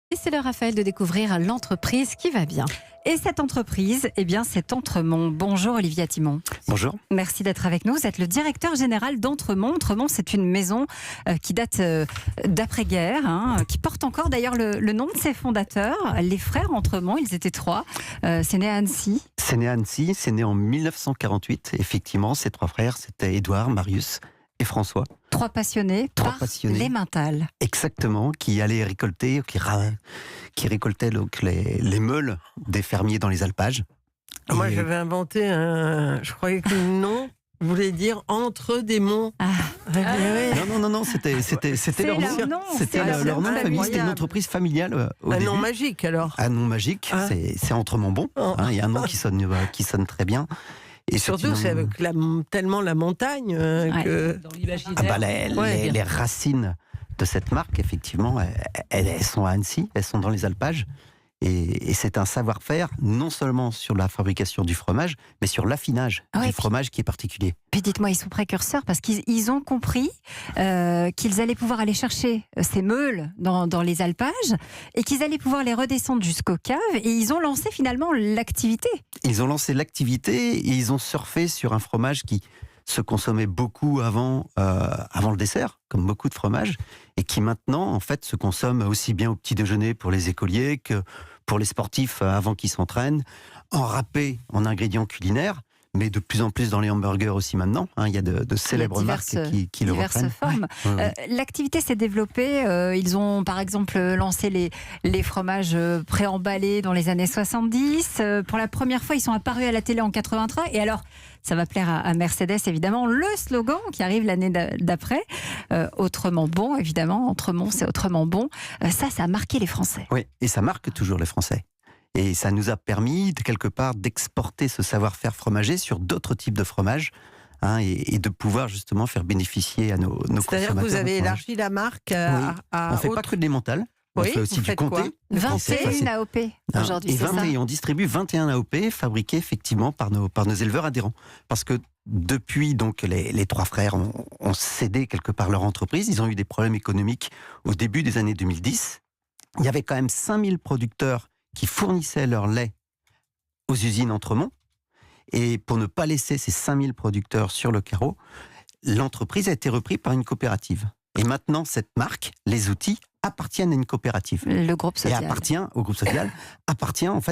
Et c'est le Raphaël de découvrir l'entreprise qui va bien. Et cette entreprise, eh bien, c'est Entremont. Bonjour Olivier Timon. Bonjour. Merci d'être avec nous. Vous êtes le directeur général d'Entremont. Entremont, c'est une maison qui date d'après-guerre, qui porte encore d'ailleurs le nom de ses fondateurs, les frères Entremont. Ils étaient trois. C'est né à Annecy. C'est né à Annecy, c'est né en 1948. Effectivement, ces trois frères, c'était Édouard, Marius et François. Trois passionnés par les Mentales. Exactement, qui allaient récolter, qui récoltaient donc les meules des fermiers dans les alpages. Moi, j'avais inventé je croyais que le nom voulait dire entre des monts. Non, c'était leur nom. C'était leur nom de famille. C'était une entreprise familiale. Un nom magique alors. Un nom magique, c'est Entremont bon. Il y a un nom qui sonne très bien. Et surtout, c'est avec tellement la montagne que... Dans l'imaginaire. Les racines de cette marque, effectivement, elles sont à Annecy, elles sont dans les alpages. Et c'est un savoir-faire, non seulement sur la fabrication du fromage, mais sur l'affinage du fromage qui est particulier. Puis dites-moi, ils sont précurseurs parce qu'ils ont compris qu'ils allaient pouvoir aller chercher ces meules dans les alpages et qu'ils allaient pouvoir les redescendre jusqu'aux caves. Et ils ont lancé finalement l'activité. Ils ont lancé l'activité et ils ont surfé sur un fromage qui se consommait beaucoup avant le dessert, comme beaucoup de fromages, et qui maintenant, en fait, se consomme aussi bien au petit déjeuner pour les écoliers que pour les sportifs avant qu'ils s'entraînent, enrâpé en ingrédients culinaires, mais de plus en plus dans les hamburgers aussi maintenant. Il y a de célèbres marques qui le reprennent. Formes. L'activité s'est développée. Ils ont par exemple lancé les fromages préemballés dans les années 70. Pour la première fois, ils sont apparus à la télé en 83. Et alors, ça va plaire à Mercedes, évidemment. Le slogan qui arrive l'année d'après, autrement bon, évidemment. Entremont, c'est autrement bon. Ça a marqué les Français. Oui, et ça marque toujours les Français. Et ça nous a permis, quelque part, d'exporter ce savoir-faire fromager sur d'autres types de fromages, et de pouvoir justement faire bénéficier à nos consommateurs. C'est-à-dire que vous avez élargi la marque à on ne fait pas que de l'emmental, on fait aussi du comté. 21 AOP aujourd'hui, c'est ça. Et on distribue 21 AOP fabriqués effectivement par nos éleveurs adhérents. Parce que depuis donc les trois frères ont cédé quelque part leur entreprise, ils ont eu des problèmes économiques au début des années 2010. Il y avait quand même 5000 producteurs qui fournissaient leur lait aux usines Entremont. Et pour ne pas laisser ces 5000 producteurs sur le carreau, l'entreprise a été reprise par une coopérative. Et maintenant, cette marque, les outils, appartiennent à une coopérative. Le groupe social. Et appartient au groupe social,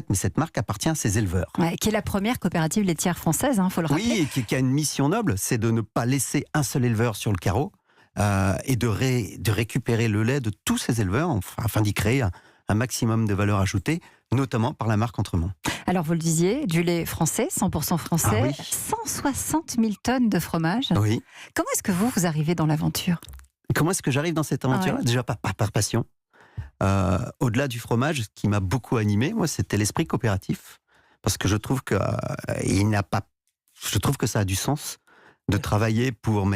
mais cette marque appartient à ses éleveurs. Qui est la première coopérative laitière française, faut le rappeler. Oui, et qui a une mission noble, c'est de ne pas laisser un seul éleveur sur le carreau, et de récupérer le lait de tous ces éleveurs, afin d'y créer un maximum de valeur ajoutée, notamment par la marque Entremont. Alors vous le disiez, du lait français, 100% français, 160 000 tonnes de fromage. Oui. Comment est-ce que vous arrivez dans l'aventure ? Comment est-ce que j'arrive dans cette aventure-là ? Déjà par passion. Au-delà du fromage, ce qui m'a beaucoup animé, moi, c'était l'esprit coopératif, parce que je trouve que ça a du sens de travailler pour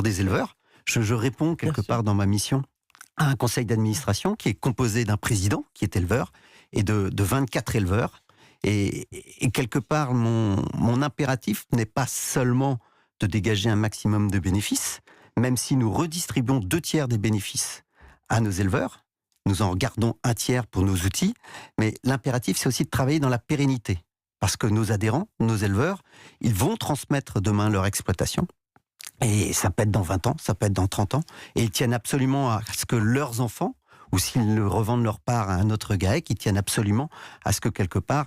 des éleveurs. Je réponds quelque part dans ma mission à un conseil d'administration qui est composé d'un président qui est éleveur et de 24 éleveurs. Et quelque part, mon impératif n'est pas seulement de dégager un maximum de bénéfices, même si nous redistribuons 2/3 des bénéfices à nos éleveurs, nous en gardons 1/3 pour nos outils, mais l'impératif, c'est aussi de travailler dans la pérennité. Parce que nos adhérents, nos éleveurs, ils vont transmettre demain leur exploitation. Et ça peut être dans 20 ans, ça peut être dans 30 ans. Et ils tiennent absolument à ce que leurs enfants, ou s'ils le revendent leur part à un autre GAEC, ils tiennent absolument à ce que quelque part,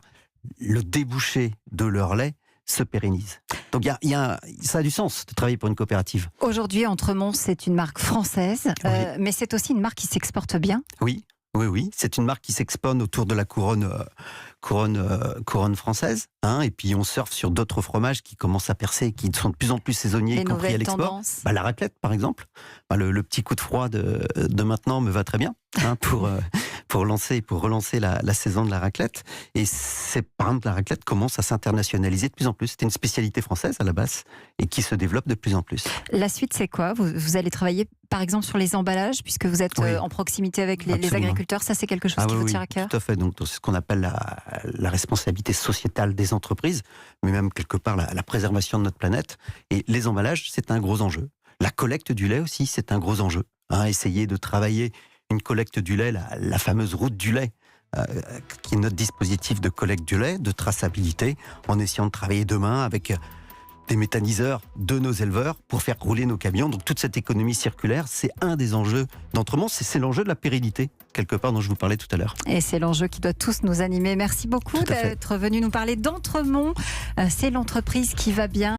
le débouché de leur lait se pérennise. Donc ça a du sens de travailler pour une coopérative. Aujourd'hui, Entremont, c'est une marque française, mais c'est aussi une marque qui s'exporte bien. Oui. C'est une marque qui s'exporte autour de la couronne française. Et puis on surfe sur d'autres fromages qui commencent à percer, qui sont de plus en plus saisonniers, y compris à l'export. La raclette, par exemple. Le petit coup de froid de maintenant me va très bien pour relancer la saison de la raclette. Et par exemple, la raclette commence à s'internationaliser de plus en plus. C'était une spécialité française à la base et qui se développe de plus en plus. La suite, c'est quoi ? Vous allez travailler, par exemple, sur les emballages, puisque vous êtes en proximité avec les agriculteurs. Ça, c'est quelque chose qui vous tient à cœur ? Tout à fait. Donc, c'est ce qu'on appelle la responsabilité sociétale des entreprises, mais même quelque part la préservation de notre planète. Et les emballages, c'est un gros enjeu. La collecte du lait aussi, c'est un gros enjeu. Essayer de travailler une collecte du lait, la fameuse route du lait, qui est notre dispositif de collecte du lait, de traçabilité, en essayant de travailler demain avec des méthaniseurs de nos éleveurs pour faire rouler nos camions. Donc toute cette économie circulaire, c'est un des enjeux d'Entremont, c'est l'enjeu de la pérennité, quelque part, dont je vous parlais tout à l'heure. Et c'est l'enjeu qui doit tous nous animer. Merci beaucoup d'être venu nous parler d'Entremont. C'est l'entreprise qui va bien.